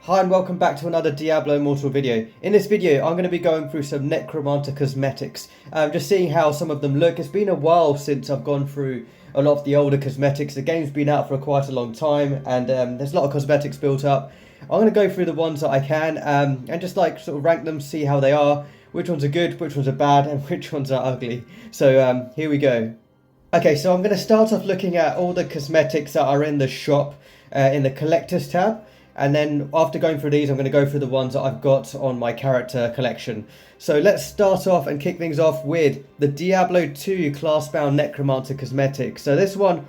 Hi and welcome back to another Diablo Immortal video. In this video I'm going to be going through some Necromancer cosmetics, just seeing how some of them look. It's been a while since I've gone through a lot of the older cosmetics. The game's been out for quite a long time and there's a lot of cosmetics built up. I'm going to go through the ones that I can and just like sort of rank them, see how they are, which ones are good, which ones are bad and which ones are ugly. So here we go. Okay, so I'm going to start off looking at all the cosmetics that are in the shop in the collectors tab. And then after going through these, I'm going to go through the ones that I've got on my character collection. So let's start off and kick things off with the Diablo II class-bound Necromancer cosmetic. So this one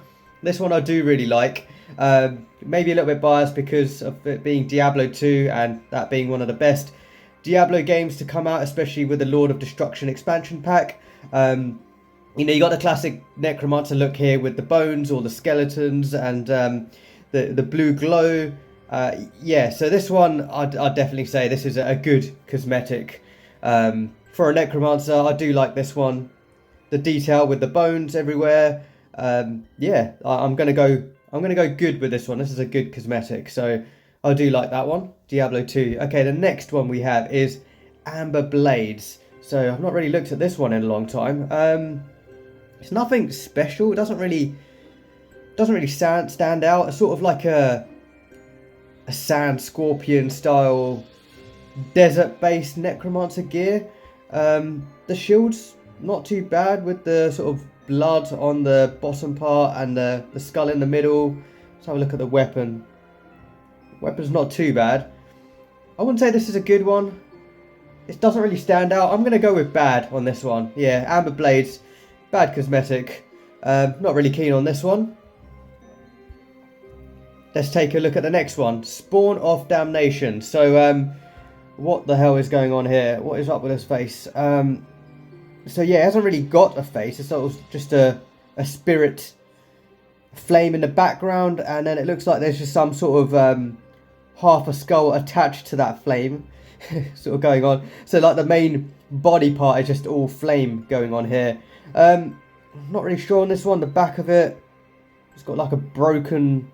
I do really like. Maybe a little bit biased because of it being Diablo 2 and that being one of the best Diablo games to come out, especially with the Lord of Destruction expansion pack. You know, you got the classic Necromancer look here with the bones, all the skeletons, and the blue glow. Yeah, so this one, I'd definitely say this is a good cosmetic. For a Necromancer, I do like this one. The detail with the bones everywhere. Yeah, I'm gonna go good with this one. This is a good cosmetic, so I do like that one. Diablo 2. Okay, the next one we have is Amber Blades. So I've not really looked at this one in a long time. It's nothing special. It doesn't really stand out. It's sort of like a sand scorpion style desert based Necromancer gear. The shield's not too bad with the sort of blood on the bottom part and the skull in the middle. Let's have a look at the weapon. Weapon's not too bad. I wouldn't say this is a good one. It doesn't really stand out. I'm going to go with bad on this one. Yeah, Amber Blades, bad cosmetic. Not really keen on this one. Let's take a look at the next one. Spawn of Damnation. So, what the hell is going on here? What is up with his face? So yeah, it hasn't really got a face. It's sort of just a spirit flame in the background. And then it looks like there's just some sort of half a skull attached to that flame. Sort of going on. So like the main body part is just all flame going on here. I'm not really sure on this one. The back of it, it's got like a broken...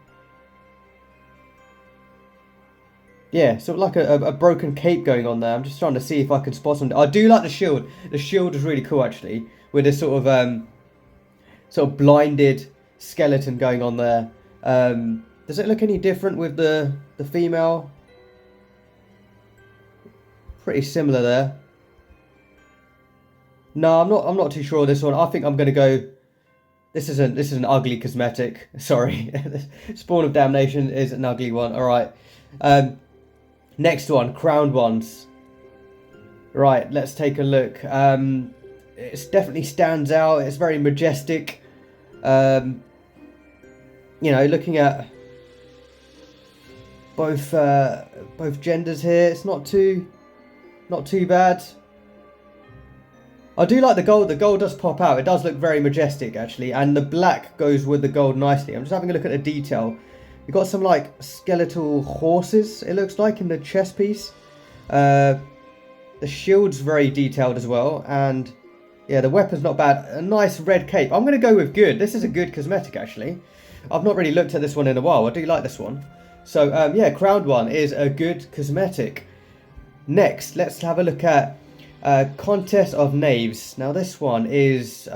Yeah, sort of like a broken cape going on there. I'm just trying to see if I can spot something. I do like the shield. The shield is really cool, actually, with this sort of blinded skeleton going on there. Does it look any different with the female? Pretty similar there. No, I'm not too sure on this one. I think I'm gonna go. This is an ugly cosmetic. Sorry, Spawn of Damnation is an ugly one. All right. Next one, crowned ones. Right, let's take a look. It definitely stands out. It's very majestic. You know, looking at both genders here, it's not too bad. I do like the gold. The gold does pop out. It does look very majestic, actually, and the black goes with the gold nicely. I'm just having a look at the detail. We've got some like skeletal horses, it looks like, in the chest piece. The shield's very detailed as well. And yeah, the weapon's not bad. A nice red cape. I'm going to go with good. This is a good cosmetic, actually. I've not really looked at this one in a while. I do like this one. So yeah, crowned one is a good cosmetic. Next, let's have a look at Contest of Knaves. Now this one is...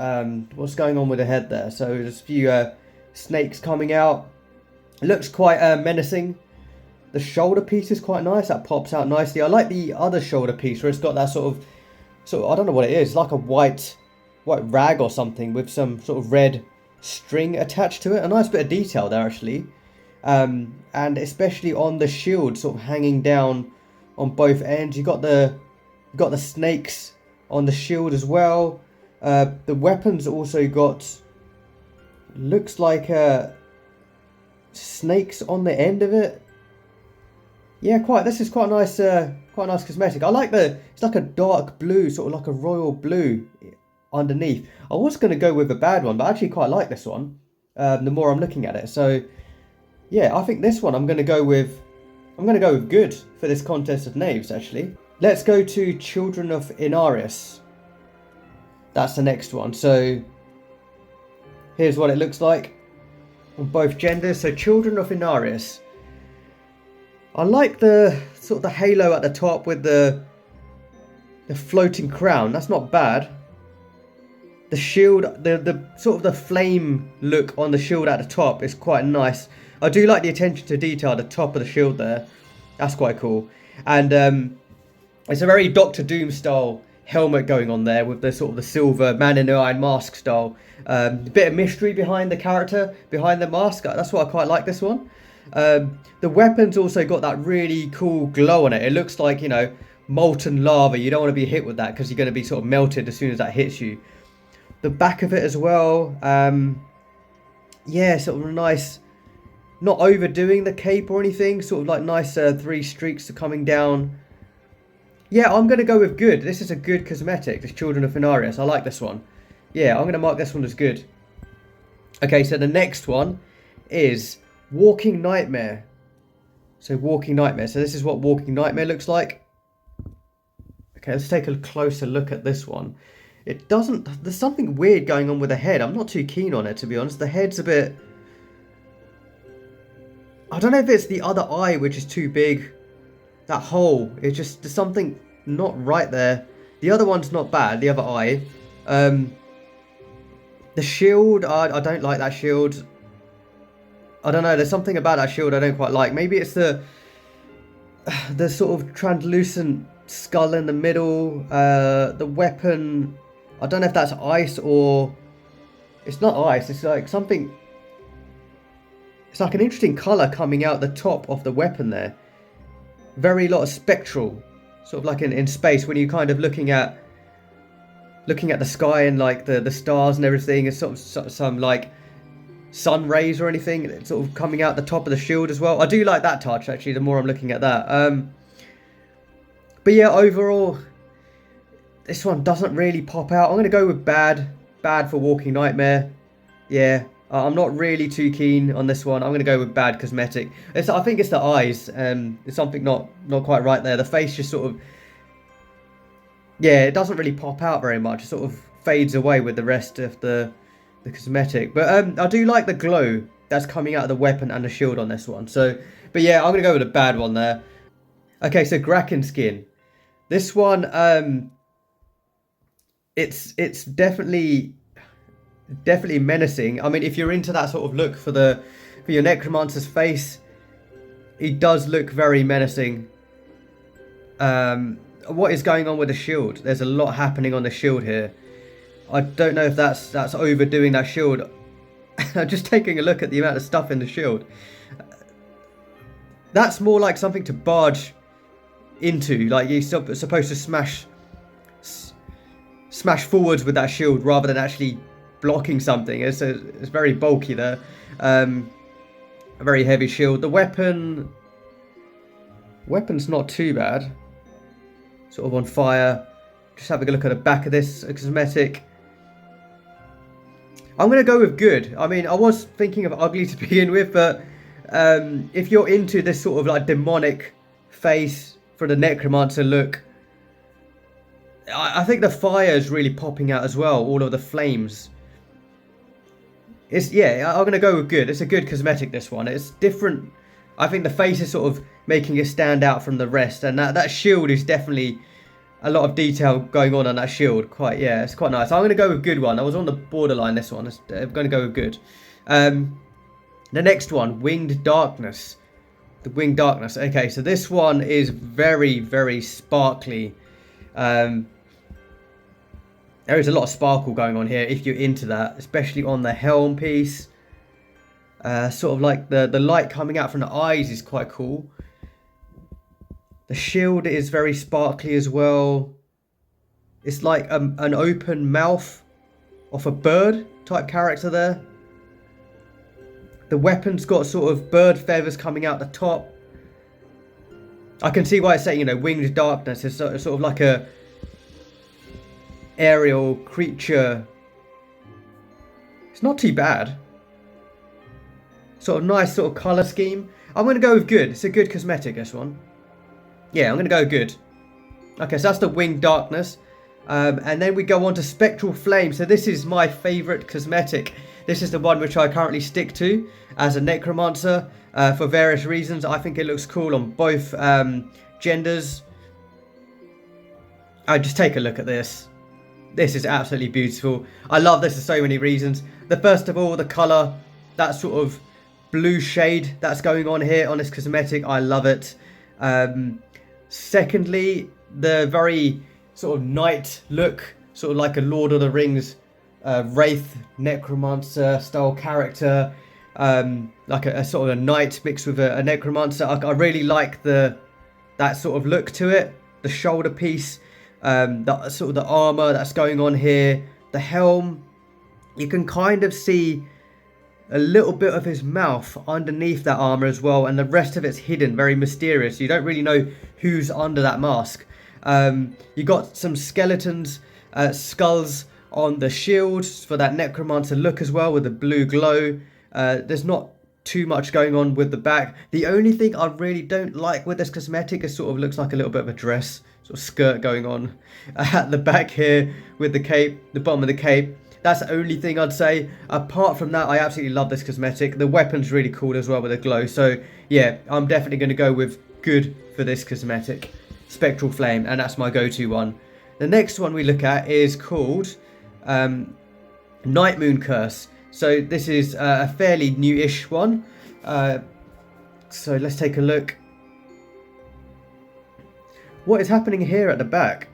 what's going on with the head there? So there's a few snakes coming out. It looks quite menacing. The shoulder piece is quite nice. That pops out nicely. I like the other shoulder piece where it's got that sort of I don't know what it is. Like a white rag or something with some sort of red string attached to it. A nice bit of detail there, actually. And especially on the shield, sort of hanging down on both ends. You got the snakes on the shield as well. The weapons also got, looks like snakes on the end of it. Yeah, this is quite nice cosmetic. I like it's like a dark blue, sort of like a royal blue underneath. I was going to go with a bad one, but I actually quite like this one the more I'm looking at it. So yeah, I think this one I'm going to go with good for this Contest of Knaves, actually. Let's go to Children of Inarius. That's the next one. So here's what it looks like on both genders. So Children of Inarius. I like the sort of the halo at the top with the floating crown. That's not bad. The shield, the sort of the flame look on the shield at the top is quite nice. I do like the attention to detail at the top of the shield there. That's quite cool. And it's a very Doctor Doom style helmet going on there with the sort of the silver man in the iron mask style. A bit of mystery behind the character, behind the mask. That's why I quite like this one. The weapon's also got that really cool glow on it. It looks like, you know, molten lava. You don't want to be hit with that because you're going to be sort of melted as soon as that hits you. The back of it as well. Yeah, sort of a nice, not overdoing the cape or anything. Sort of like nice 3 streaks coming down. Yeah, I'm going to go with good. This is a good cosmetic, this Children of Inarius. I like this one. Yeah, I'm going to mark this one as good. Okay, so the next one is Walking Nightmare. So Walking Nightmare. So this is what Walking Nightmare looks like. Okay, let's take a closer look at this one. It doesn't... There's something weird going on with the head. I'm not too keen on it, to be honest. The head's a bit... I don't know if it's the other eye which is too big. That hole. It's just... There's something not right there. The other one's not bad. The other eye. The shield... I don't like that shield. I don't know. There's something about that shield I don't quite like. Maybe it's the sort of translucent skull in the middle. The weapon... I don't know if that's ice or... It's not ice, it's like something... It's like an interesting colour coming out the top of the weapon there. Very lot of spectral. Sort of like in space when you're kind of looking at the sky and like the stars and everything. It's sort of some like sun rays or anything. It's sort of coming out the top of the shield as well. I do like that touch actually, the more I'm looking at that. But yeah, overall... This one doesn't really pop out. I'm going to go with bad. Bad for Walking Nightmare. Yeah, I'm not really too keen on this one. I'm going to go with bad cosmetic. I think it's the eyes. There's something not quite right there. The face just sort of... Yeah, it doesn't really pop out very much. It sort of fades away with the rest of the cosmetic. But I do like the glow that's coming out of the weapon and the shield on this one. So, but yeah, I'm going to go with a bad one there. Okay, so Grakkinskin. This one... It's definitely menacing. I mean, if you're into that sort of look for your Necromancer's face, he does look very menacing. What is going on with the shield? There's a lot happening on the shield here. I don't know if that's overdoing that shield. I'm just taking a look at the amount of stuff in the shield. That's more like something to barge into. Like you're supposed to smash forwards with that shield rather than actually blocking something. It's very bulky there. A very heavy shield. The weapon's not too bad. Sort of on fire. Just having a look at the back of this cosmetic. I'm going to go with good. I mean, I was thinking of ugly to begin with, but if you're into this sort of like demonic face for the Necromancer look, I think the fire is really popping out as well. All of the flames. Yeah, I'm going to go with good. It's a good cosmetic, this one. It's different. I think the face is sort of making it stand out from the rest. And that shield is definitely a lot of detail going on that shield. Yeah, it's quite nice. I'm going to go with good one. I was on the borderline, this one. I'm going to go with good. The next one, Winged Darkness. The Winged Darkness. Okay, so this one is very, very sparkly. There is a lot of sparkle going on here if you're into that, especially on the helm piece. Sort of like the light coming out from the eyes is quite cool. The shield is very sparkly as well. It's like an open mouth of a bird type character there. The weapon's got sort of bird feathers coming out the top. I can see why it's saying, you know, Winged Darkness. It's sort of like a aerial creature. It's not too bad. Sort of nice sort of colour scheme. I'm going to go with good. It's a good cosmetic, this one. Yeah, I'm going to go good. Okay, so that's the Winged Darkness. And then we go on to Spectral Flame. So this is my favourite cosmetic. This is the one which I currently stick to as a Necromancer. for various reasons. I think it looks cool on both genders. Just take a look at this. This is absolutely beautiful. I love this for so many reasons. First of all, the colour, that sort of blue shade that's going on here on this cosmetic, I love it. Secondly, the very sort of knight look, sort of like a Lord of the Rings Wraith Necromancer style character, like a sort of a knight mixed with a Necromancer. I really like that sort of look to it. The shoulder piece, the sort of the armor that's going on here, the helm. You can kind of see a little bit of his mouth underneath that armor as well, and the rest of it's hidden, very mysterious. You don't really know who's under that mask. You got some skeletons, skulls on the shield for that Necromancer look as well, with the blue glow. There's not too much going on with the back. The only thing I really don't like with this cosmetic is sort of looks like a little bit of a dress, sort of skirt going on at the back here with the cape, the bottom of the cape. That's the only thing I'd say. Apart from that, I absolutely love this cosmetic. The weapon's really cool as well with the glow. So yeah, I'm definitely going to go with good for this cosmetic. Spectral Flame, and that's my go-to one. The next one we look at is called Nightmoon Curse. So this is a fairly new-ish one. So let's take a look. What is happening here at the back?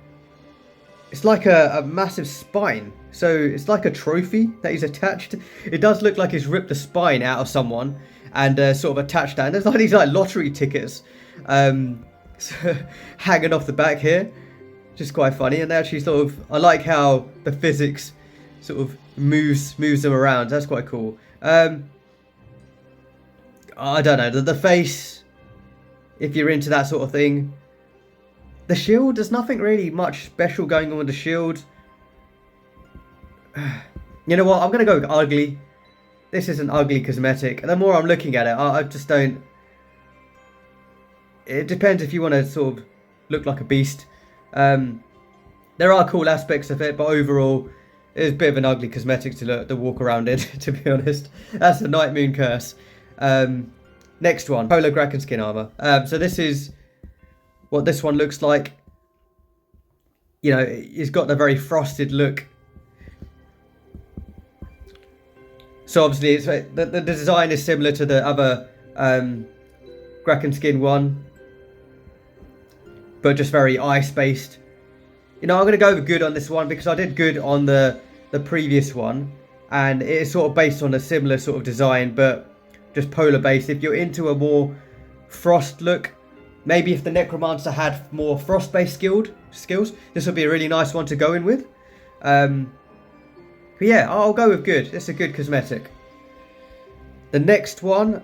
It's like a massive spine. So it's like a trophy that he's attached. It does look like he's ripped the spine out of someone and sort of attached that. And there's like these like lottery tickets hanging off the back here, which is quite funny. And they actually sort of, I like how the physics sort of moves them around. That's quite cool. I don't know, the face, if you're into that sort of thing. The shield, there's nothing really much special going on with the shield. You know what, I'm going to go with ugly. This is an ugly cosmetic. The more I'm looking at it, I just don't... It depends if you want to sort of look like a beast. There are cool aspects of it, but overall, it's a bit of an ugly cosmetic to walk around in, to be honest. That's the Nightmoon Curse. Next one, Polar Grakkinskin armor. So this is what this one looks like. You know, it's got the very frosted look. So obviously, it's, the design is similar to the other Grakkinskin one, but just very ice-based. You know, I'm going to go with good on this one because I did good on the previous one, and it is sort of based on a similar sort of design, but just polar-based. If you're into a more frost look, maybe if the Necromancer had more frost-based skills, this would be a really nice one to go in with. But yeah, I'll go with good. It's a good cosmetic. The next one,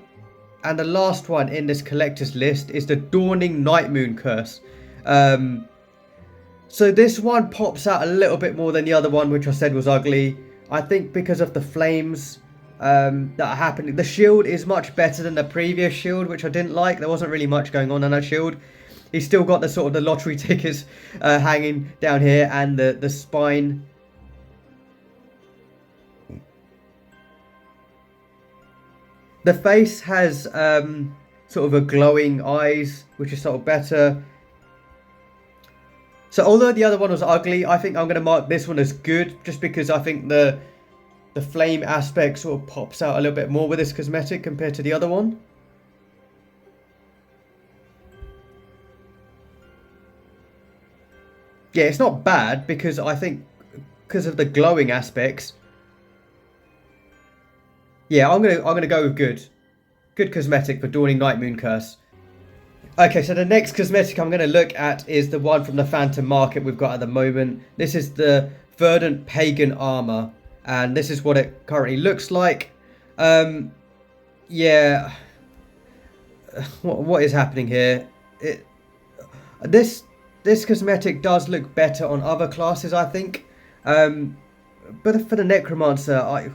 and the last one in this collector's list, is the Dawning Nightmoon Curse. So this one pops out a little bit more than the other one, which I said was ugly. I think because of the flames that are happening. The shield is much better than the previous shield, which I didn't like. There wasn't really much going on that shield. He's still got the sort of the lottery tickets hanging down here, and the spine. The face has sort of a glowing eyes, which is sort of better. So although the other one was ugly, I think I'm going to mark this one as good, just because I think the flame aspect sort of pops out a little bit more with this cosmetic compared to the other one. Yeah, it's not bad because I think because of the glowing aspects. Yeah, I'm gonna go with good. Good cosmetic for Dawning Nightmoon Curse. Okay, so the next cosmetic I'm going to look at is the one from the Phantom Market we've got at the moment. This is the Verdant Pagan Armor, and this is what it currently looks like. Yeah, what is happening here? This cosmetic does look better on other classes, I think. But for the Necromancer,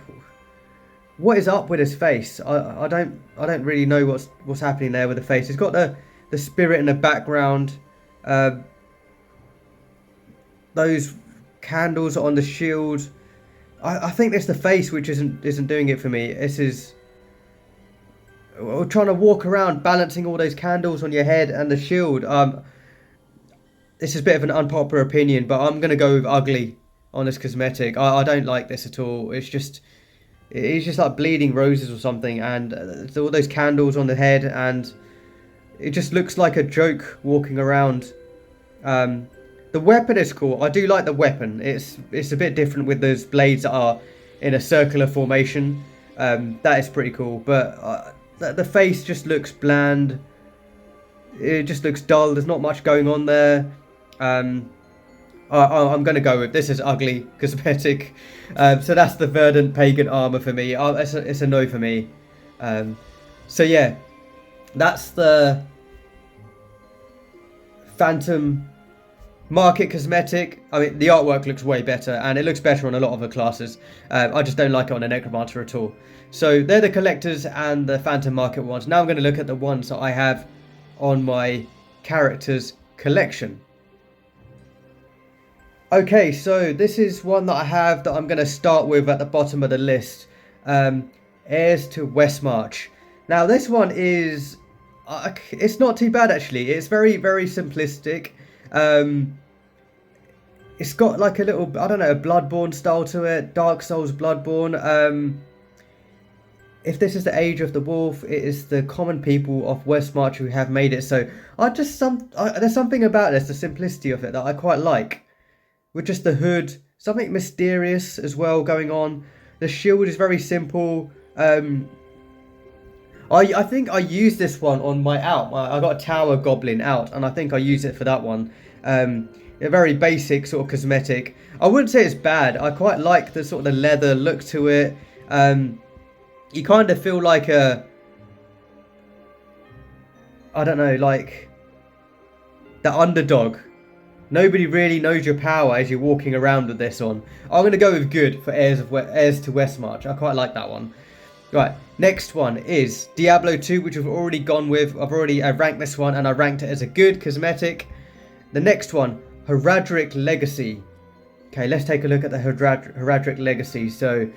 what is up with his face? I don't really know what's happening there with the face. It's got the spirit in the background. Those candles on the shield. I think it's the face which isn't doing it for me. This is trying to walk around balancing all those candles on your head and the shield. This is a bit of an unpopular opinion, but I'm gonna go with ugly on this cosmetic. I don't like this at all. It's just like bleeding roses or something, and all those candles on the head, and it just looks like a joke walking around. The weapon is cool. I do like the weapon. It's a bit different with those blades that are in a circular formation. That is pretty cool, but the face just looks bland. It just looks dull. There's not much going on there. I'm going to go with this is ugly cosmetic. So that's the Verdant Pagan armor for me. It's a no for me. So yeah, that's the Phantom Market cosmetic. I mean, the artwork looks way better, and it looks better on a lot of the classes. I just don't like it on a Necromancer at all. So they're the collectors and the Phantom Market ones. Now I'm going to look at the ones that I have on my characters collection. Okay, so this is one that I have that I'm going to start with at the bottom of the list. Heirs to Westmarch. Now this one is... it's not too bad actually. It's very, very simplistic. It's got like a little, I don't know, a Bloodborne style to it. Dark Souls Bloodborne. If this is the Age of the Wolf, it is the common people of Westmarch who have made it. So there's something about this, the simplicity of it, that I quite like. With just the hood, something mysterious as well going on. The shield is very simple. I think I used this one on my out. I got a Tower Goblin out, and I think I used it for that one. A very basic sort of cosmetic. I wouldn't say it's bad. I quite like the sort of the leather look to it. You kind of feel like I don't know, like the underdog. Nobody really knows your power as you're walking around with this on. I'm going to go with good for Heirs to Westmarch. I quite like that one. Right, next one is Diablo 2, which we've already gone with. I've already ranked this one, and I ranked it as a good cosmetic. The next one, Horadric Legacy. Okay, let's take a look at the Horadric Legacy. So,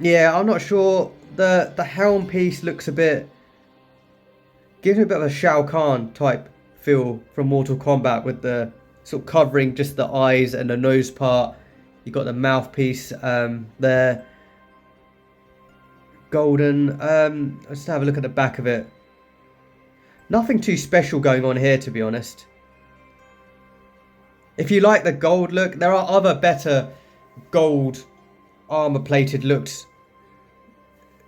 yeah, I'm not sure. The helm piece looks a bit... gives me a bit of a Shao Kahn type feel from Mortal Kombat, with the sort of covering just the eyes and the nose part. You got the mouthpiece there. Golden. Let's have a look at the back of it. Nothing too special going on here, to be honest. If you like the gold look, there are other better gold armor plated looks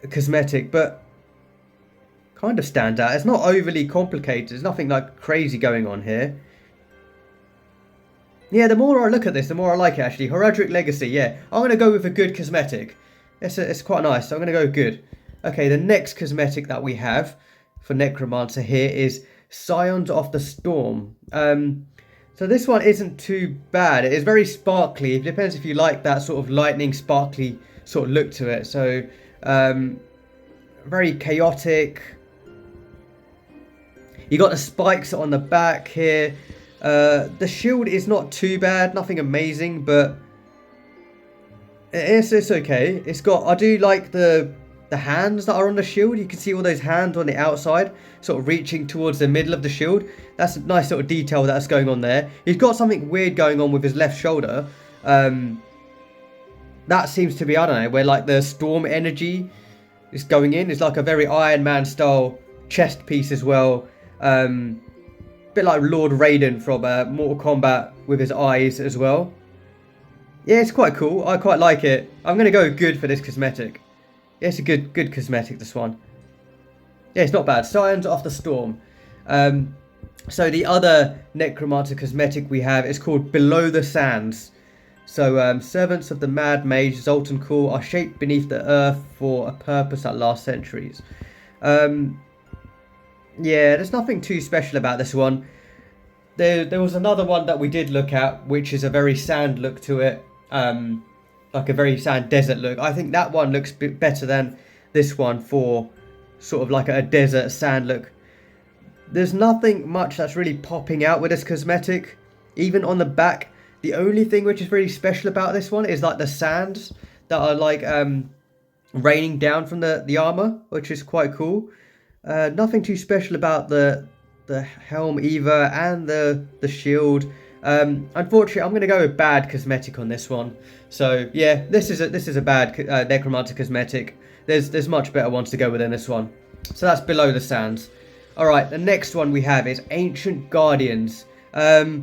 cosmetic, but kind of stand out. It's not overly complicated. There's nothing like crazy going on here. Yeah, the more I look at this, the more I like it actually. Horadric Legacy, yeah. I'm going to go with a good cosmetic. It's quite nice, so I'm going to go good. Okay, the next cosmetic that we have for Necromancer here is Scions of the Storm. So this one isn't too bad. It is very sparkly. It depends if you like that sort of lightning, sparkly sort of look to it. So, very chaotic. You got the spikes on the back here. The shield is not too bad, nothing amazing, but it's okay. It's got, I do like the hands that are on the shield. You can see all those hands on the outside, sort of reaching towards the middle of the shield. That's a nice sort of detail that's going on there. He's got something weird going on with his left shoulder. That seems to be, I don't know, where like the storm energy is going in. It's like a very Iron Man style chest piece as well. Bit like Lord Raiden from Mortal Kombat with his eyes as well. Yeah, it's quite cool. I quite like it. I'm going to go good for this cosmetic. Yeah, it's a good cosmetic, this one. Yeah, it's not bad. Scions of the Storm. So the other Necromancer cosmetic we have is called Below the Sands. So, servants of the Mad Mage Zoltan Kul are shaped beneath the earth for a purpose that lasts centuries. Yeah, there's nothing too special about this one. There was another one that we did look at, which is a very sand look to it. Like a very sand desert look. I think that one looks a bit better than this one for sort of like a desert sand look. There's nothing much that's really popping out with this cosmetic. Even on the back, the only thing which is really special about this one is like the sands that are like raining down from the armor, which is quite cool. Nothing too special about the helm either, and the shield. Unfortunately, I'm going to go with bad cosmetic on this one. So yeah, this is a bad Necromancer cosmetic. There's much better ones to go with in this one. So that's below the sands. All right, the next one we have is Ancient Guardians. Yeah,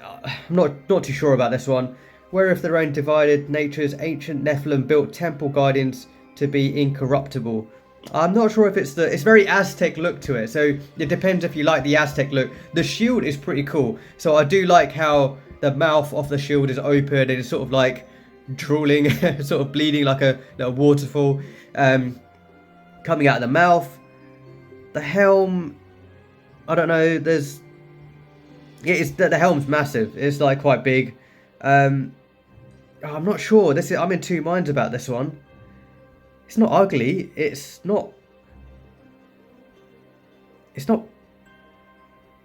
I'm not too sure about this one. Where if their own divided natures, ancient Nephilim built temple guardians to be incorruptible. I'm not sure if it's very Aztec look to it, so it depends if you like the Aztec look. The shield is pretty cool, so I do like how the mouth of the shield is open and it's sort of like drooling, sort of bleeding like a waterfall coming out of the mouth. The helm, I don't know, the helm's massive. It's like quite big. I'm not sure. I'm in two minds about this one. It's not ugly. It's not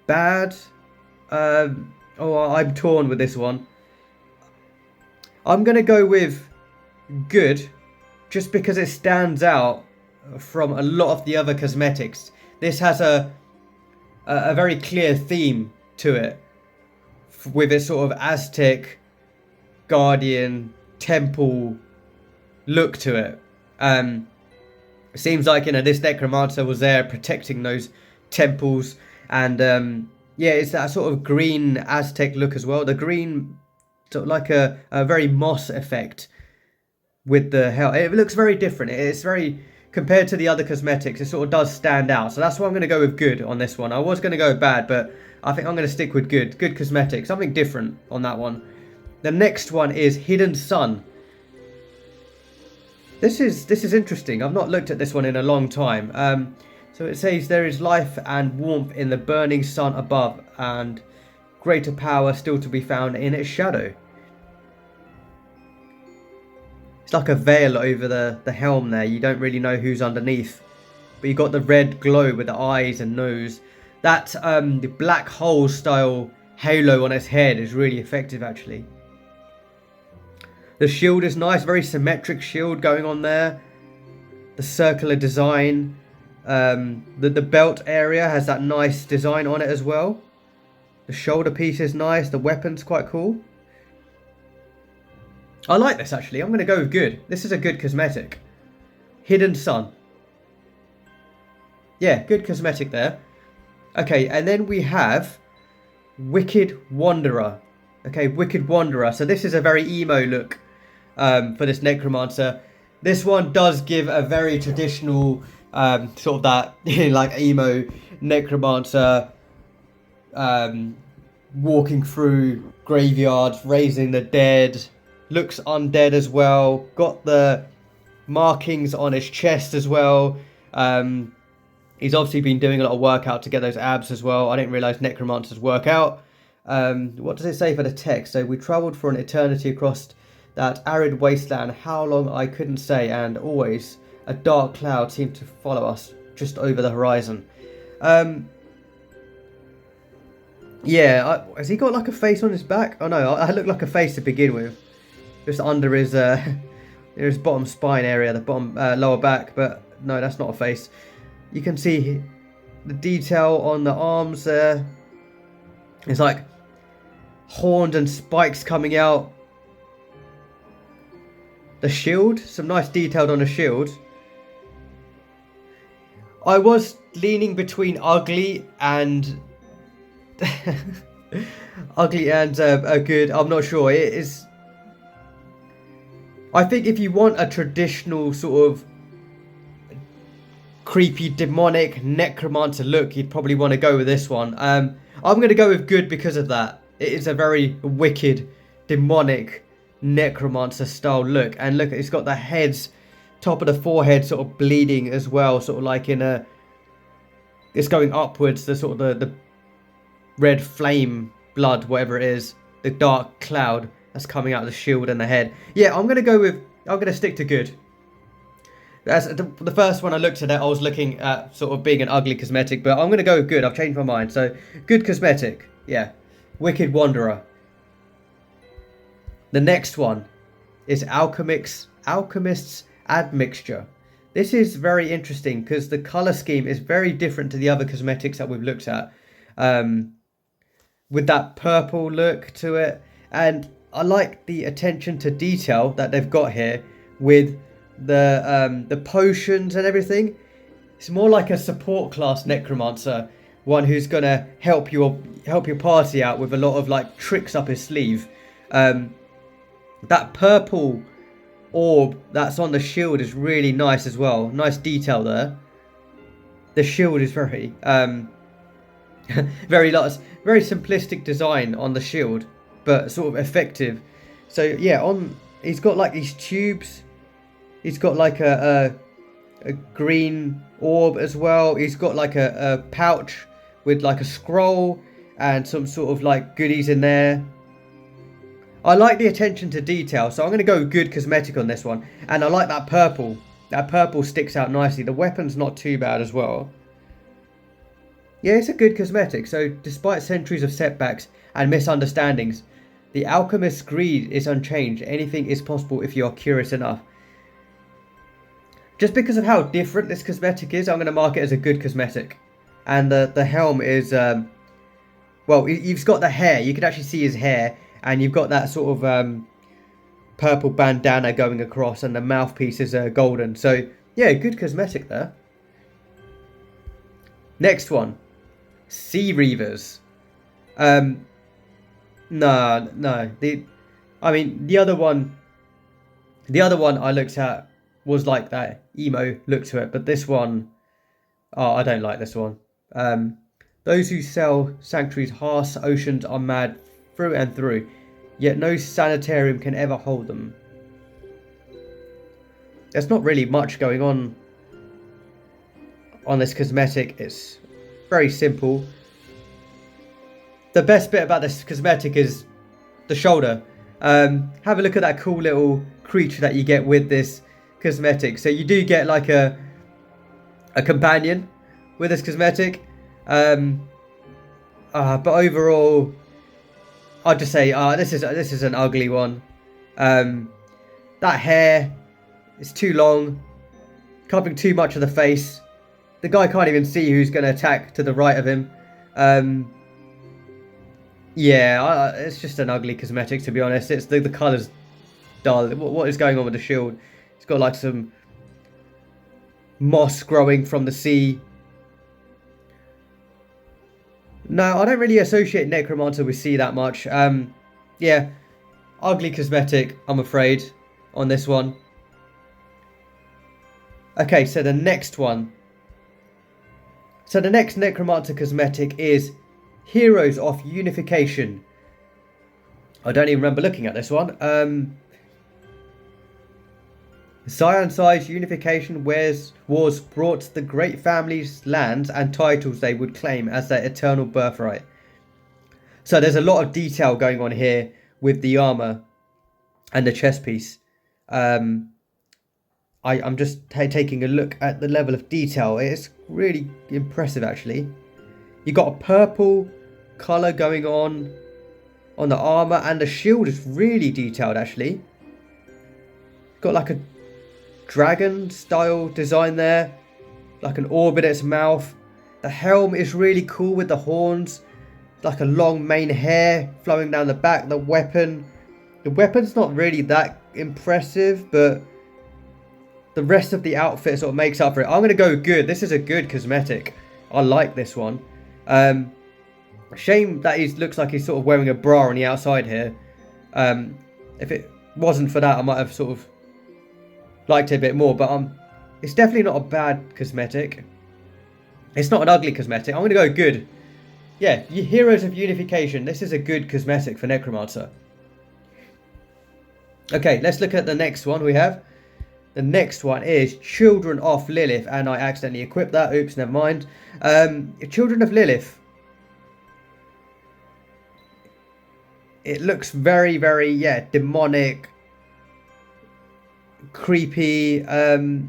bad. I'm torn with this one. I'm gonna go with good, just because it stands out from a lot of the other cosmetics. This has a very clear theme to it, with its sort of Aztec guardian temple look to it. It seems like, this Necromancer was there protecting those temples, and yeah, it's that sort of green Aztec look as well. The green, sort of like a very moss effect with the hell. It looks very different. It's very, compared to the other cosmetics, it sort of does stand out. So that's why I'm going to go with good on this one. I was going to go bad, but I think I'm going to stick with good. Good cosmetic, something different on that one. The next one is Hidden Sun. This is interesting. I've not looked at this one in a long time. So it says there is life and warmth in the burning sun above, and greater power still to be found in its shadow. It's like a veil over the helm there. You don't really know who's underneath, but you got the red glow with the eyes and nose. That the black hole style halo on its head is really effective, actually. The shield is nice, very symmetric shield going on there. The circular design. The belt area has that nice design on it as well. The shoulder piece is nice. The weapon's quite cool. I like this, actually. I'm going to go with good. This is a good cosmetic. Hidden Sun. Yeah, good cosmetic there. Okay, and then we have Wicked Wanderer. Okay, Wicked Wanderer. So this is a very emo look for this Necromancer. This one does give a very traditional sort of that like emo Necromancer walking through graveyards, raising the dead. Looks undead as well. Got the markings on his chest as well. He's obviously been doing a lot of workout to get those abs as well. I didn't realise Necromancers work out. What does it say for the text? So we travelled for an eternity across that arid wasteland. How long I couldn't say, and always a dark cloud seemed to follow us just over the horizon. Yeah, has he got like a face on his back? Oh no, I look like a face to begin with. Just under his bottom spine area, the bottom lower back, but no, that's not a face. You can see the detail on the arms there. It's like horns and spikes coming out. The shield, some nice detail on the shield. I was leaning between ugly and ugly and good. I'm not sure. It is. I think if you want a traditional sort of creepy, demonic Necromancer look, you'd probably want to go with this one. I'm going to go with good because of that. It is a very wicked, demonic Necromancer style look. And look, it's got the heads, top of the forehead sort of bleeding as well. Sort of like in a... It's going upwards, the sort of the red flame, blood, whatever it is. The dark cloud that's coming out of the shield and the head. Yeah, I'm going to stick to good. That's the first one I looked at it, I was looking at sort of being an ugly cosmetic, but I'm going to go with good. I've changed my mind. So, good cosmetic. Yeah. Wicked Wanderer. The next one is Alchemist's Admixture. This is very interesting because the colour scheme is very different to the other cosmetics that we've looked at. With that purple look to it. And I like the attention to detail that they've got here with the potions and everything. It's more like a support class Necromancer. One who's going to help your party out with a lot of like tricks up his sleeve. That purple orb that's on the shield is really nice as well. Nice detail there. The shield is very very simplistic design on the shield, but sort of effective. So yeah, he's got like these tubes. He's got like a green orb as well. He's got like a pouch with like a scroll and some sort of like goodies in there. I like the attention to detail, so I'm going to go good cosmetic on this one. And I like that purple. That purple sticks out nicely. The weapon's not too bad as well. Yeah, it's a good cosmetic. So despite centuries of setbacks and misunderstandings, the Alchemist's greed is unchanged. Anything is possible if you are curious enough. Just because of how different this cosmetic is, I'm going to mark it as a good cosmetic. And the helm is, well, you've got the hair. You can actually see his hair. And you've got that sort of purple bandana going across, and the mouthpiece is golden. So, yeah, good cosmetic there. Next one. Sea Reavers. No. I mean, the other one I looked at was like that emo look to it. But this one, oh, I don't like this one. Those who sell sanctuaries, hearths, oceans are mad through and through, yet no sanitarium can ever hold them. There's not really much going on this cosmetic. It's very simple. The best bit about this cosmetic is the shoulder. Have a look at that cool little creature that you get with this cosmetic. So you do get like a companion with this cosmetic. But overall, I'd just say, this is an ugly one. That hair is too long, covering too much of the face. The guy can't even see who's going to attack to the right of him. Yeah, it's just an ugly cosmetic, to be honest. It's the colour's dull. What is going on with the shield? It's got like some moss growing from the sea. No, I don't really associate Necromancer with sea that much. Yeah, ugly cosmetic, I'm afraid, on this one. Okay, so the next one. So the next Necromancer cosmetic is Heroes of Unification. I don't even remember looking at this one. Scion-sized Unification wars brought the great families lands and titles they would claim as their eternal birthright. So there's a lot of detail going on here with the armor and the chest piece. I'm just taking a look at the level of detail. It's really impressive, actually. You got a purple color going on the armor, and the shield is really detailed, actually. Got like a dragon style design there, like an orb in its mouth. The helm is really cool with the horns, like a long mane hair flowing down the back. The weapon's not really that impressive, but the rest of the outfit sort of makes up for it. I'm going to go good. This is a good cosmetic. I like this one. Shame that he looks like he's sort of wearing a bra on the outside here. If it wasn't for that, I might have sort of liked it a bit more, but it's definitely not a bad cosmetic. It's not an ugly cosmetic. I'm going to go good. Yeah, Heroes of Unification. This is a good cosmetic for Necromancer. Okay, let's look at the next one we have. The next one is Children of Lilith, and I accidentally equipped that. Oops, never mind. Children of Lilith. It looks very, very, yeah, demonic, creepy. The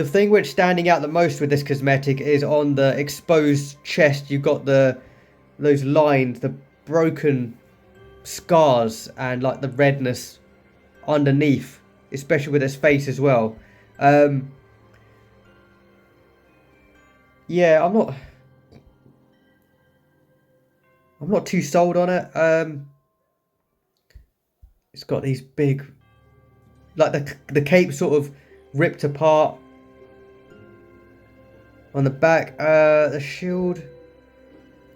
thing which standing out the most with this cosmetic is on the exposed chest. You've got those lines, the broken scars, and like the redness underneath, especially with his face as well. Yeah, I'm not too sold on it. It's got these big, like the cape sort of ripped apart on the back. The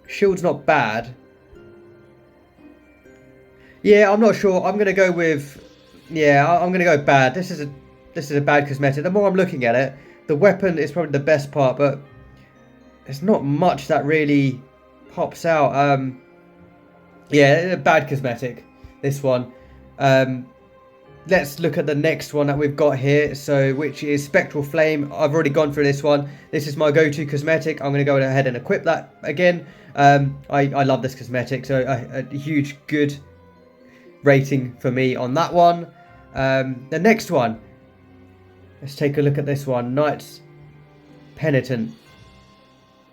shield's not bad. Yeah, I'm not sure. I'm gonna go with, yeah, I'm gonna go bad. This is a bad cosmetic. The more I'm looking at it, the weapon is probably the best part, but there's not much that really pops out. Yeah, a bad cosmetic, this one. Let's look at the next one that we've got here, so which is Spectral Flame. I've already gone through this one. This is my go-to cosmetic. I'm going to go ahead and equip that again. I love this cosmetic, so a huge good rating for me on that one. The next one, let's take a look at this one. Knight's Penitent.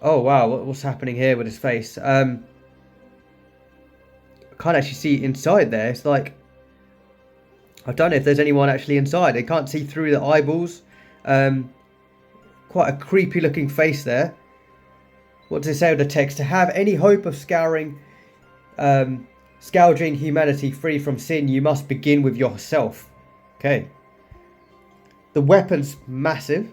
Oh wow, what's happening here with his face? I can't actually see inside there. It's like, I don't know if there's anyone actually inside. I can't see through the eyeballs. Quite a creepy looking face there. What does it say with the text? To have any hope of scourging humanity free from sin, you must begin with yourself. Okay. The weapon's massive.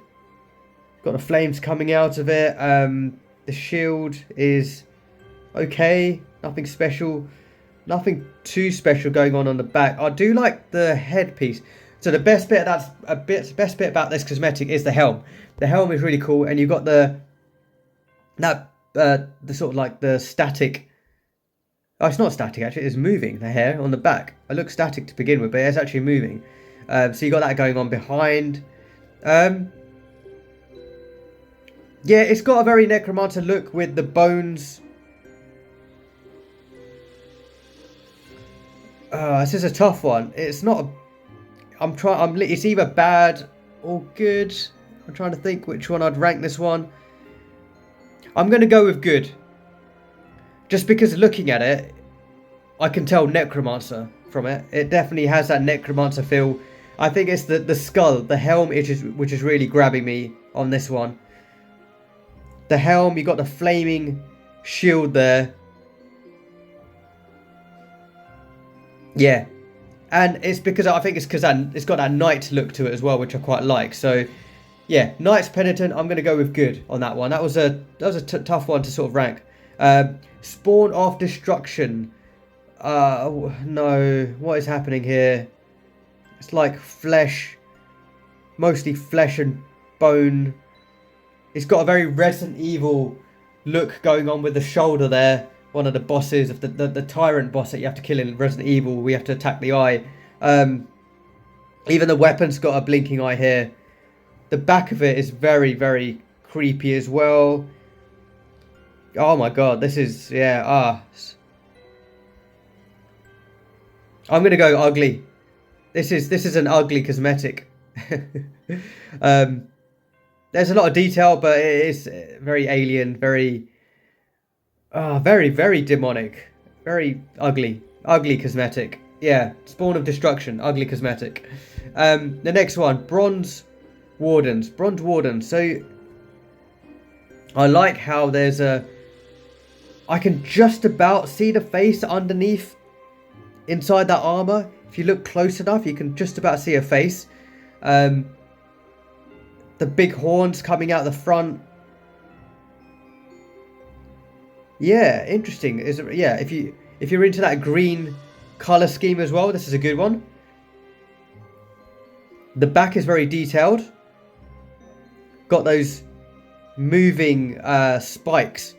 Got the flames coming out of it. The shield is okay. Nothing special. Nothing too special going on the back. I do like the headpiece. So the best bit about this cosmetic is the helm. The helm is really cool, and you've got the sort of like the static. Oh, it's not static actually. It's moving. The hair on the back. It looks static to begin with, but it's actually moving. So you got that going on behind. Yeah, it's got a very Necromancer look with the bones. This is a tough one. It's not. It's either bad or good. I'm trying to think which one I'd rank this one. I'm going to go with good. Just because looking at it, I can tell Necromancer from it. It definitely has that Necromancer feel. I think it's the skull, the helm, which is really grabbing me on this one. The helm, you got the flaming shield there. Yeah, and it's because I think it's because it's got that knight look to it as well, which I quite like. So, yeah, Knight's Penitent. I'm going to go with good on that one. That was a tough one to sort of rank. Spawn of Destruction. No, what is happening here? It's like flesh, mostly flesh and bone. It's got a very Resident Evil look going on with the shoulder there. One of the bosses of the tyrant boss that you have to kill in Resident Evil. We have to attack the eye. Even the weapon's got a blinking eye here. The back of it is very, very creepy as well. Oh my god, this is, yeah, I'm gonna go ugly. This is an ugly cosmetic. There's a lot of detail, but it is very alien, very demonic, very ugly cosmetic. Yeah, Spawn of Destruction, ugly cosmetic. The next one, Bronze Wardens. So I like how there's I can just about see the face underneath, inside that armor. If you look close enough, you can just about see a face. The big horns coming out the front. Yeah, interesting. Yeah, if you're into that green color scheme as well, this is a good one. The back is very detailed. Got those moving spikes.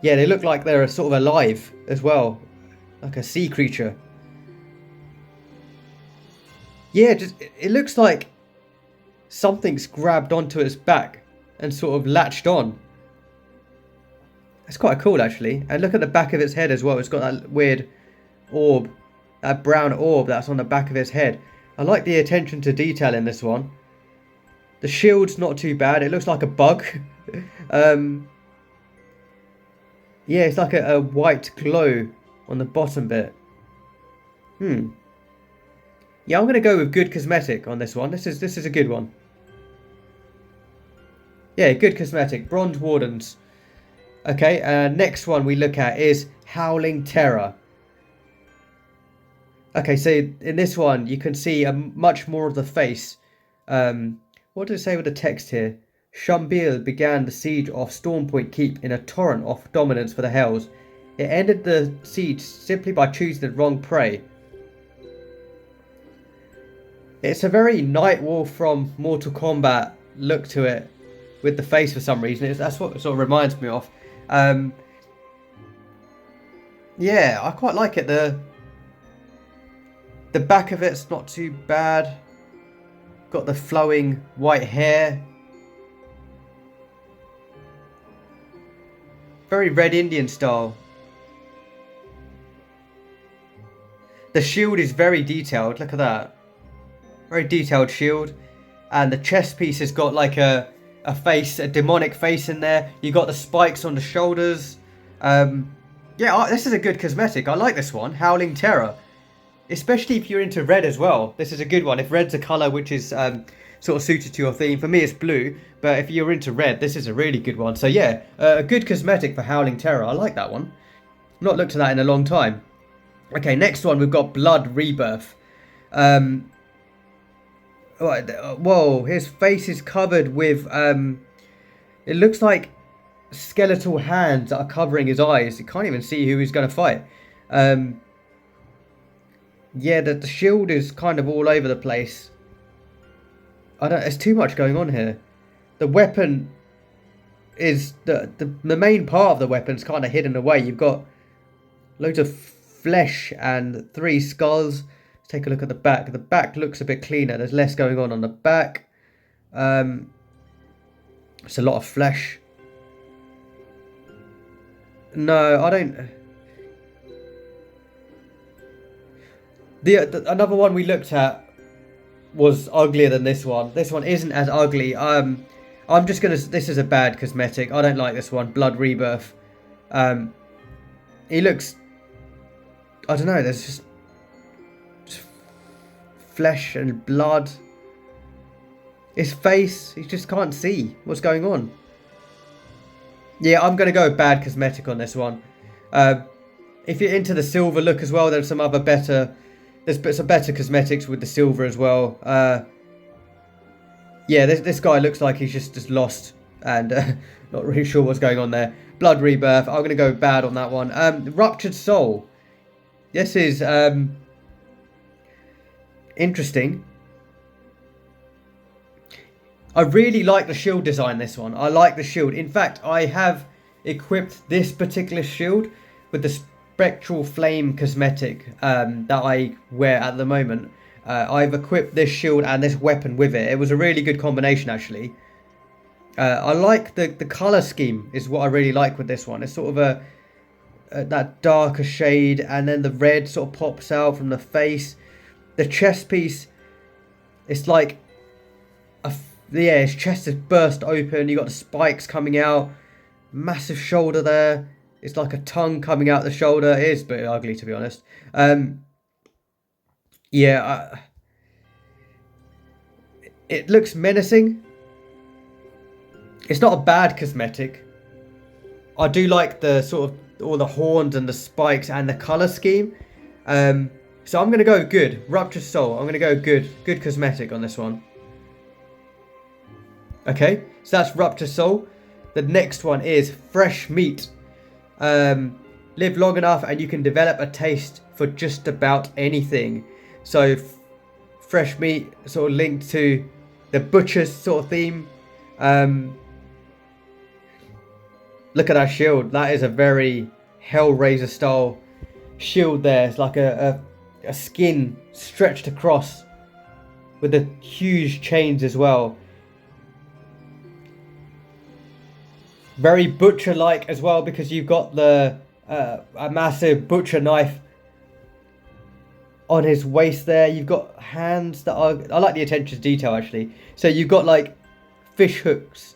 Yeah, they look like they're sort of alive as well, like a sea creature. Yeah, it looks like something's grabbed onto its back and sort of latched on. It's quite cool actually. And look at the back of its head as well. It's got that weird orb, that brown orb that's on the back of its head. I like the attention to detail in this one. The shield's not too bad. It looks like a bug. Yeah, it's like a white glow on the bottom bit. Yeah, I'm going to go with good cosmetic on this one. This is a good one. Yeah, good cosmetic. Bronze Wardens. Okay, next one we look at is Howling Terror. Okay, so in this one you can see much more of the face. What does it say with the text here? Shumbil began the siege of Stormpoint Keep in a torrent of dominance for the Hells. It ended the siege simply by choosing the wrong prey. It's a very Nightwolf from Mortal Kombat look to it, with the face for some reason. That's what it sort of reminds me of. Yeah, I quite like it. The back of it's not too bad. Got the flowing white hair. Very Red Indian style. The shield is very detailed. Look at that. Very detailed shield. And the chest piece has got like a face, a demonic face in there. You got the spikes on the shoulders. Yeah, this is a good cosmetic. I like this one. Howling Terror. Especially if you're into red as well. This is a good one. If red's a colour which is sort of suited to your theme. For me it's blue. But if you're into red, this is a really good one. So yeah, a good cosmetic for Howling Terror. I like that one. Not looked at that in a long time. Okay, next one we've got Blood Rebirth. Whoa, his face is covered with, it looks like skeletal hands that are covering his eyes. You can't even see who he's going to fight. Yeah, the shield is kind of all over the place. There's too much going on here. The weapon is, the main part of the weapon's kind of hidden away. You've got loads of flesh and 3 skulls. Let's take a look at the back. The back looks a bit cleaner. There's less going on the back. It's a lot of flesh. No, I don't. Another one we looked at was uglier than this one. This one isn't as ugly. I'm just gonna. This is a bad cosmetic. I don't like this one. Blood Rebirth. He looks. I don't know. There's just flesh and blood. His face. You just can't see what's going on. Yeah, I'm gonna go bad cosmetic on this one. If you're into the silver look as well, there's some other better. There's some better cosmetics with the silver as well. Yeah, this guy looks like he's just lost and not really sure what's going on there. Blood Rebirth. I'm going to go bad on that one. Ruptured Soul. This is interesting. I really like the shield design, this one. I like the shield. In fact, I have equipped this particular shield with the Spectral Flame cosmetic that I wear at the moment. I've equipped this shield and this weapon with it. It was a really good combination, actually. I like the colour scheme is what I really like with this one. It's sort of that darker shade, and then the red sort of pops out from the face. The chest piece, it's like, yeah, his chest is burst open. You got the spikes coming out. Massive shoulder there. It's like a tongue coming out the shoulder. It is a bit ugly, to be honest. Yeah, it looks menacing. It's not a bad cosmetic. I do like the sort of all the horns and the spikes and the colour scheme. So I'm going to go good. Ruptured Soul. I'm going to go good. Good cosmetic on this one. Okay, so that's Ruptured Soul. The next one is Fresh Meat. Live long enough and you can develop a taste for just about anything. So fresh meat sort of linked to the butcher's sort of theme. Look at that shield. That is a very Hellraiser style shield there. It's like a skin stretched across with the huge chains as well. Very butcher-like as well, because you've got the a massive butcher knife on his waist there. You've got hands that are... I like the attention to detail, actually. So you've got, like, fish hooks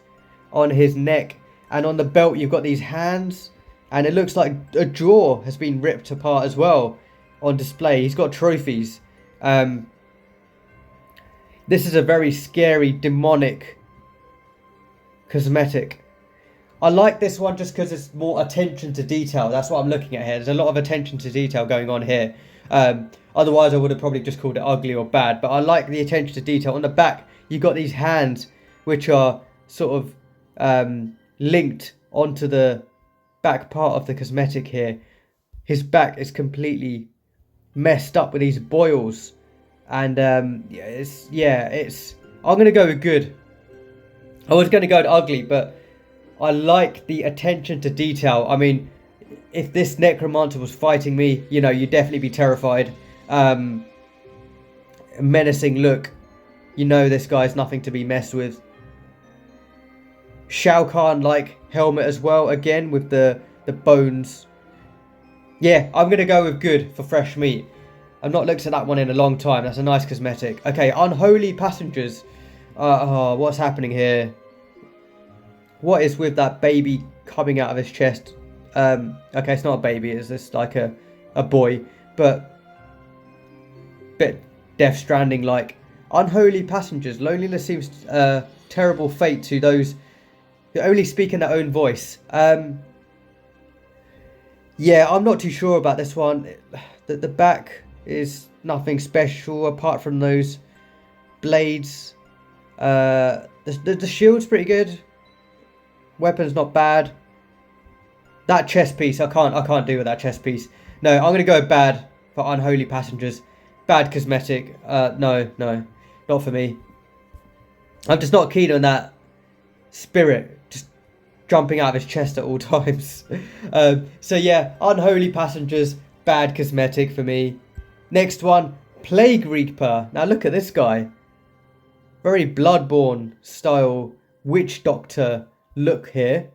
on his neck. And on the belt, you've got these hands. And it looks like a jaw has been ripped apart as well on display. He's got trophies. This is a very scary, demonic cosmetic. I like this one just because it's more attention to detail. That's what I'm looking at here. There's a lot of attention to detail going on here. Otherwise, I would have probably just called it ugly or bad. But I like the attention to detail. On the back, you've got these hands which are sort of linked onto the back part of the cosmetic here. His back is completely messed up with these boils. And I'm going to go with good. I was going to go with ugly, but I like the attention to detail. I mean, if this Necromancer was fighting me, you know, you'd definitely be terrified. Menacing look. You know this guy's nothing to be messed with. Shao Kahn-like helmet as well, again, with the bones. Yeah, I'm going to go with good for fresh meat. I've not looked at that one in a long time. That's a nice cosmetic. Okay, Unholy Passengers. What's happening here? What is with that baby coming out of his chest? Okay, it's not a baby. It's just like a boy. But bit Death Stranding like. Unholy Passengers. Loneliness seems terrible fate to those who only speak in their own voice. Yeah, I'm not too sure about this one. The back is nothing special apart from those blades. The shield's pretty good. Weapon's not bad. That chest piece, I can't do with that chest piece. No, I'm gonna go bad for Unholy Passengers. Bad cosmetic. No, not for me. I'm just not keen on that spirit just jumping out of his chest at all times. So yeah, Unholy Passengers, bad cosmetic for me. Next one, Plague Reaper. Now look at this guy. Very Bloodborne style witch doctor look here.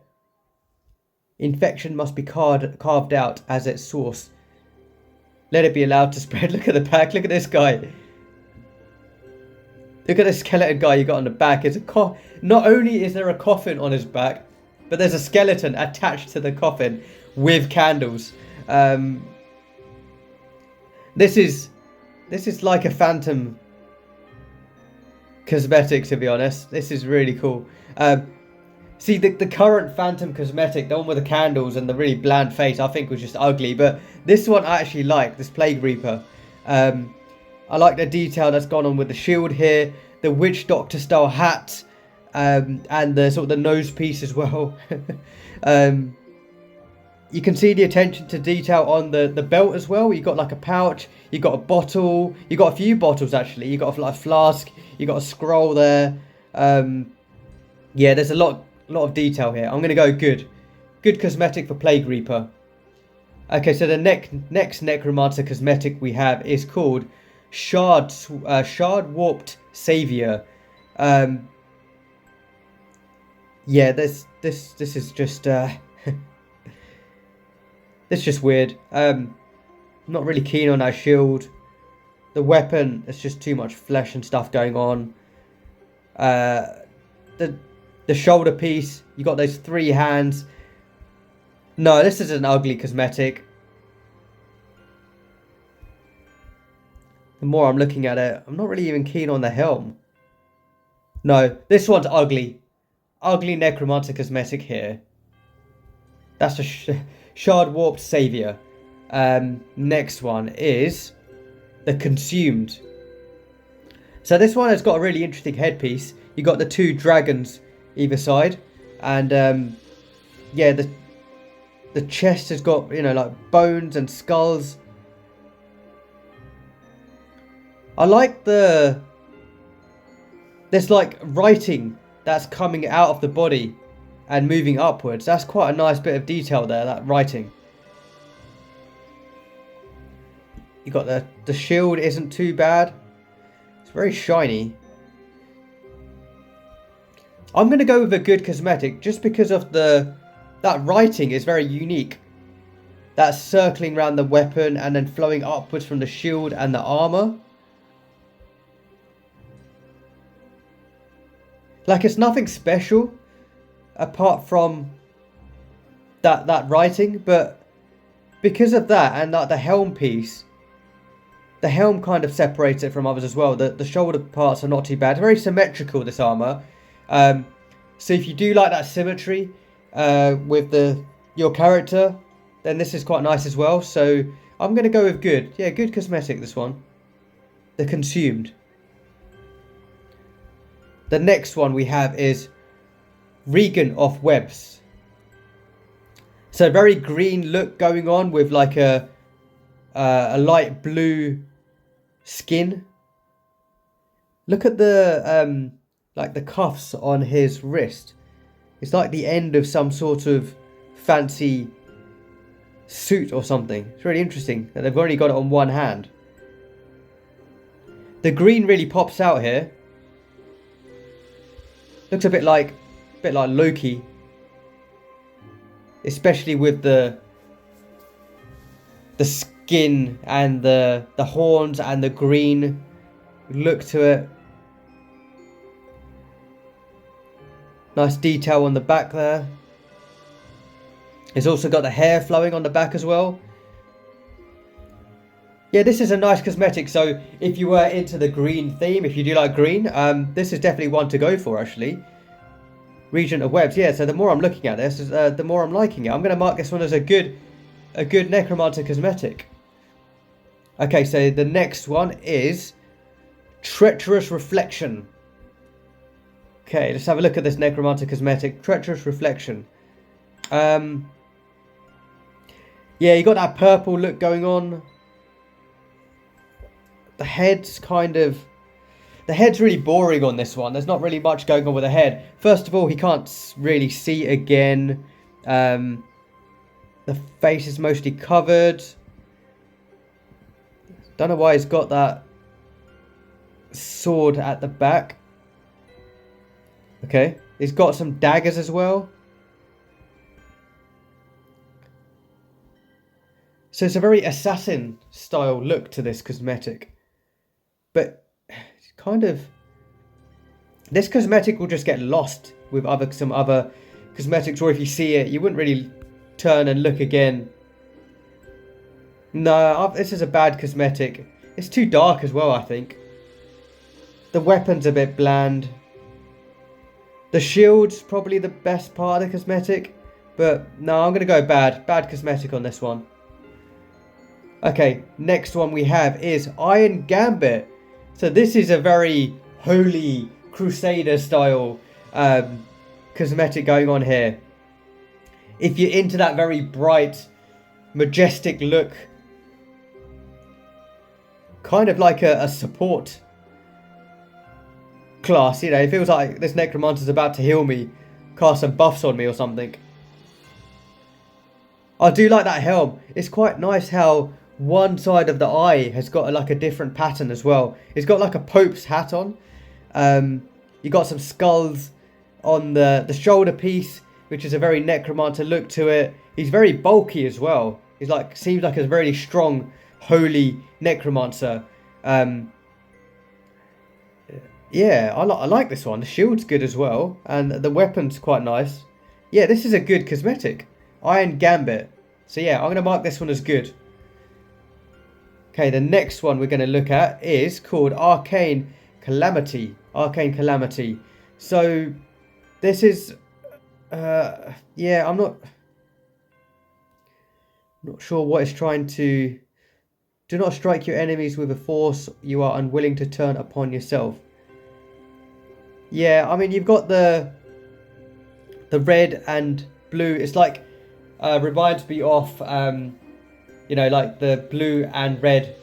Infection must be carved out as its source. Let it be allowed to spread. Look at the back. Look at this guy. Look at the skeleton guy you got on the back. It's not only is there a coffin on his back, but there's a skeleton attached to the coffin with candles. This is like a phantom cosmetic, to be honest. This is really cool. See, the current phantom cosmetic, the one with the candles and the really bland face, I think was just ugly. But this one I actually like, this Plague Reaper. I like the detail that's gone on with the shield here, the witch doctor style hat, and the sort of the nose piece as well. You can see the attention to detail on the belt as well. You got like a pouch, you got a bottle, you got a few bottles actually. You got a flask, you got a scroll there. Yeah, there's a lot of detail here. I'm gonna go good cosmetic for Plague Reaper. Okay, so the next Necromancer cosmetic we have is called Shardwarped Savior. Yeah, this is just it's just weird. Not really keen on that shield. The weapon, it's just too much flesh and stuff going on. The shoulder piece, you got those 3 hands. No, this is an ugly cosmetic. The more I'm looking at it, I'm not really even keen on the helm. No, this one's ugly. Ugly Necromancer cosmetic here. That's a Shardwarped Savior. Next one is the Consumed. So this one has got a really interesting headpiece. You got the 2 dragons either side, and yeah, the chest has got, you know, like bones and skulls. I like there's like writing that's coming out of the body and moving upwards. That's quite a nice bit of detail there, that writing. You got the shield isn't too bad. It's very shiny. I'm going to go with a good cosmetic just because of that writing is very unique. That's circling around the weapon and then flowing upwards from the shield and the armor. Like, it's nothing special apart from that writing, but because of that and like the helm piece, The helm kind of separates it from others as well. The shoulder parts are not too bad. Very symmetrical, this armor. So if you do like that symmetry with your character, then this is quite nice as well. So I'm going to go with good. Yeah, good cosmetic, this one. The Consumed. The next one we have is Regent of Webs. So very green look going on with like a light blue skin. Look at the like the cuffs on his wrist. It's like the end of some sort of fancy suit or something. It's really interesting that they've only got it on one hand. The green really pops out here. Looks a bit like Loki, especially with the skin and the horns and the green look to it. Nice detail on the back there. It's also got the hair flowing on the back as well. Yeah, this is a nice cosmetic. So if you were into the green theme, if you do like green, this is definitely one to go for, actually. Regent of Webs. Yeah, so the more I'm looking at this, the more I'm liking it. I'm going to mark this one as a good Necromancer cosmetic. Okay, so the next one is Treacherous Reflection. Okay, let's have a look at this Necromancer cosmetic. Treacherous Reflection. Yeah, you got that purple look going on. The head's really boring on this one. There's not really much going on with the head. First of all, he can't really see again. The face is mostly covered. Don't know why he's got that sword at the back. Okay, he's got some daggers as well. So it's a very assassin style look to this cosmetic. But kind of, this cosmetic will just get lost with some other cosmetics, or if you see it, you wouldn't really turn and look again. No, this is a bad cosmetic. It's too dark as well, I think. The weapon's a bit bland. The shield's probably the best part of the cosmetic, but no, I'm going to go bad. Bad cosmetic on this one. Okay, next one we have is Iron Gambit. So this is a very holy Crusader style cosmetic going on here. If you're into that very bright, majestic look, kind of like a support class, you know, it feels like this Necromancer's about to heal me, cast some buffs on me or something. I do like that helm. It's quite nice how one side of the eye has got like a different pattern as well. It's got like a Pope's hat on. You got some skulls on the shoulder piece, which is a very Necromancer look to it. He's very bulky as well. He's like, seems like a very strong, holy Necromancer. Yeah, I like this one. The shield's good as well, and the weapon's quite nice. Yeah, this is a good cosmetic. Iron Gambit. So yeah, I'm going to mark this one as good. Okay, the next one we're going to look at is called Arcane Calamity. Arcane Calamity. So this is, yeah, I'm not sure what it's trying to. Do not strike your enemies with a force you are unwilling to turn upon yourself. Yeah, I mean, you've got the red and blue. It's like, reminds me of, you know, like the blue and red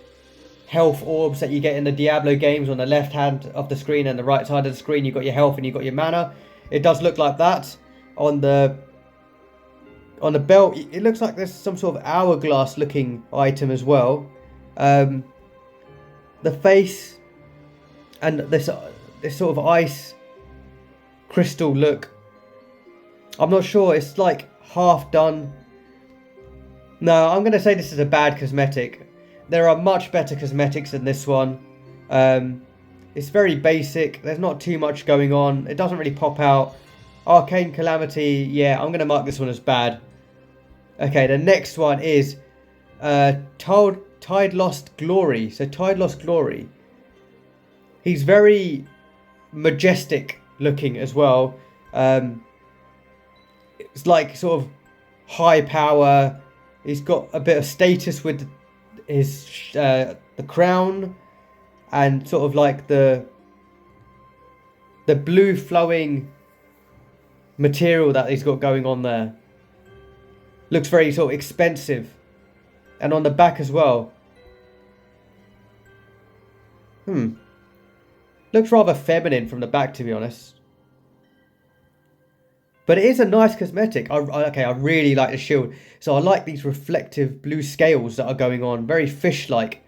health orbs that you get in the Diablo games. On the left hand of the screen and the right side of the screen, you've got your health and you've got your mana. It does look like that. On the belt, it looks like there's some sort of hourglass looking item as well. The face and this sort of ice crystal look, I'm not sure, it's like half done. No, I'm going to say this is a bad cosmetic. There are much better cosmetics than this one. It's very basic, there's not too much going on, it doesn't really pop out. Arcane Calamity, yeah, I'm going to mark this one as bad. Okay, the next one is Tidelost Glory. So Tidelost Glory. He's very majestic looking as well. It's like sort of high power. He's got a bit of status with his the crown, and sort of like the blue flowing material that he's got going on there. Looks very sort of expensive. And on the back as well. Looks rather feminine from the back, to be honest. But it is a nice cosmetic. I really like the shield. So I like these reflective blue scales that are going on. Very fish-like.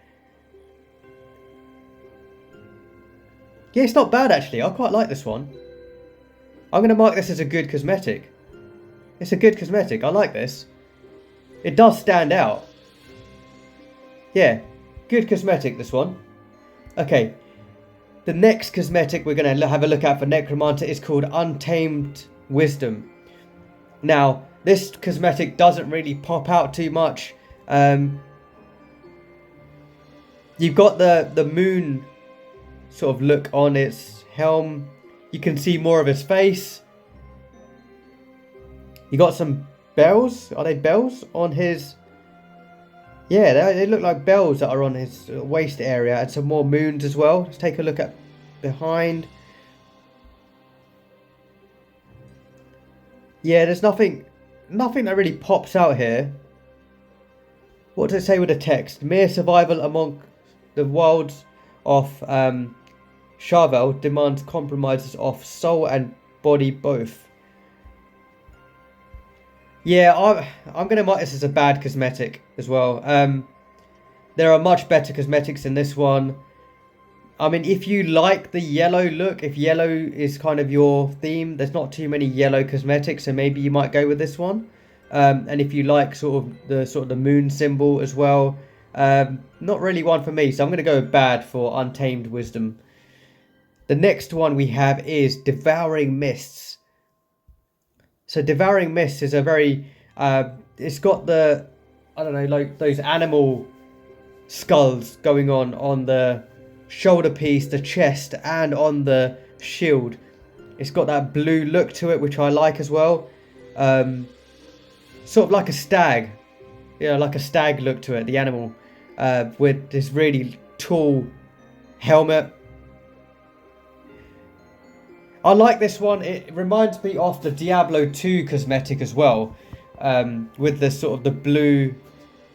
Yeah, it's not bad actually. I quite like this one. I'm going to mark this as a good cosmetic. It's a good cosmetic. I like this. It does stand out. Yeah, good cosmetic, this one. Okay. The next cosmetic we're going to have a look at for Necromancer is called Untamed Wisdom. Now, this cosmetic doesn't really pop out too much. You've got the moon sort of look on its helm. You can see more of his face. You got some bells. Are they bells on his... Yeah, they look like bells that are on his waist area. And some more moons as well. Let's take a look at behind. Yeah, there's nothing that really pops out here. What does it say with the text? Mere survival among the wilds of Charvel demands compromises of soul and body both. Yeah, I'm going to mark this as a bad cosmetic as well. There are much better cosmetics in this one. I mean, if you like the yellow look, if yellow is kind of your theme, there's not too many yellow cosmetics, so maybe you might go with this one. And if you like sort of the moon symbol as well, not really one for me, so I'm going to go with bad for Untamed Wisdom. The next one we have is Devouring Mists. So Devouring Mists is a very, it's got the, I don't know, like those animal skulls going on the shoulder piece, the chest, and on the shield. It's got that blue look to it, which I like as well. Sort of like a stag, like a stag look to it, the animal, with this really tall helmet. I like this one. It reminds me of the Diablo II cosmetic as well, with the sort of the blue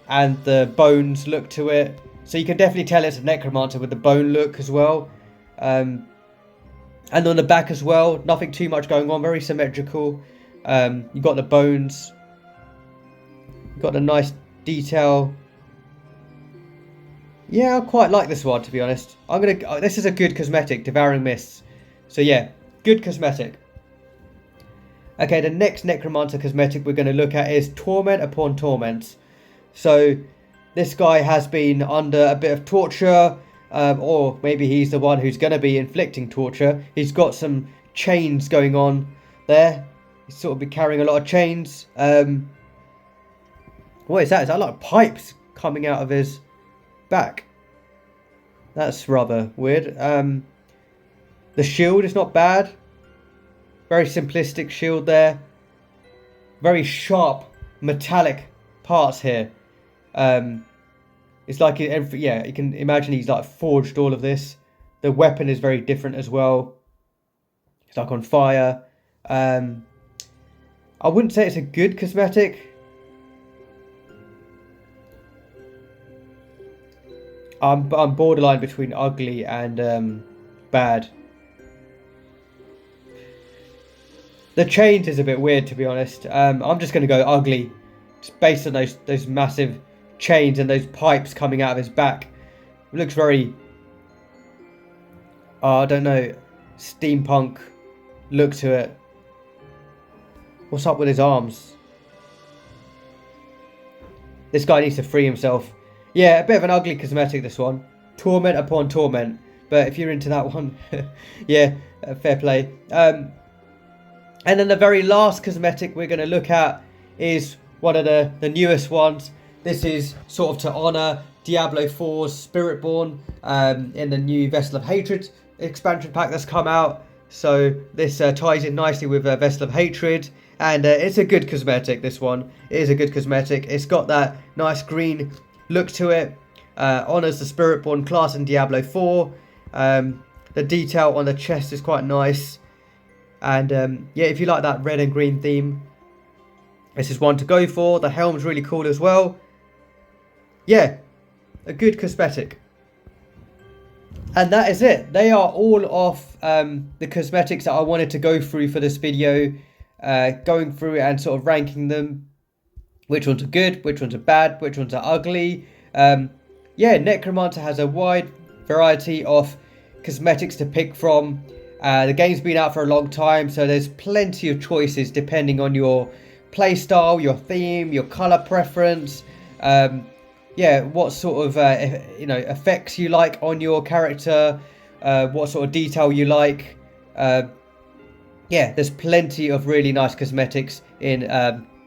and the bones look to it. So you can definitely tell it's a Necromancer with the bone look as well. And on the back as well, nothing too much going on, very symmetrical. You got the bones, you got the nice detail. Yeah, I quite like this one, to be honest. This is a good cosmetic, Devouring Mists. So yeah, good cosmetic. Okay, the next Necromancer cosmetic we're going to look at is Torment Upon Torment. So this guy has been under a bit of torture, or maybe he's the one who's going to be inflicting torture. He's got some chains going on there. He's sort of been carrying a lot of chains. What is that? Is that like pipes coming out of his back? That's rather weird. The shield is not bad. Very simplistic shield there. Very sharp metallic parts here. It's like, you can imagine he's like forged all of this. The weapon is very different as well. It's like on fire. I wouldn't say it's a good cosmetic. I'm borderline between ugly and bad. The chains is a bit weird, to be honest. I'm just going to go ugly, just based on those massive chains and those pipes coming out of his back. It looks very, I don't know, steampunk look to it. What's up with his arms? This guy needs to free himself. Yeah, a bit of an ugly cosmetic, this one. Torment Upon Torment. But if you're into that one, yeah, fair play. And then the very last cosmetic we're going to look at is one of the newest ones. This is sort of to honour Diablo 4's Spiritborn in the new Vessel of Hatred expansion pack that's come out. So this ties in nicely with Vessel of Hatred, and it's a good cosmetic, this one. It is a good cosmetic. It's got that nice green look to it. Honours the Spiritborn class in Diablo 4. The detail on the chest is quite nice. And yeah, if you like that red and green theme, this is one to go for. The helm's really cool as well. Yeah, a good cosmetic. And that is it. They are all of the cosmetics that I wanted to go through for this video. Going through and sort of ranking them. Which ones are good, which ones are bad, which ones are ugly. Yeah, Necromancer has a wide variety of cosmetics to pick from. The game's been out for a long time, so there's plenty of choices depending on your playstyle, your theme, your colour preference. Yeah, what sort of effects you like on your character, what sort of detail you like. Yeah, there's plenty of really nice cosmetics in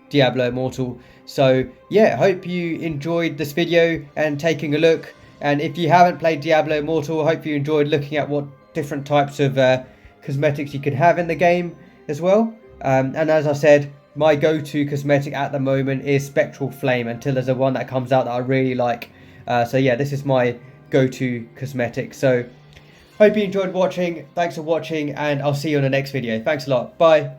Diablo Immortal. So yeah, hope you enjoyed this video and taking a look. And if you haven't played Diablo Immortal, I hope you enjoyed looking at what different types of cosmetics you can have in the game as well. And as I said, my go-to cosmetic at the moment is Spectral Flame until there's a one that comes out that I really like. So yeah, this is my go-to cosmetic. So hope you enjoyed watching. Thanks for watching, and I'll see you in the next video. Thanks a lot. Bye.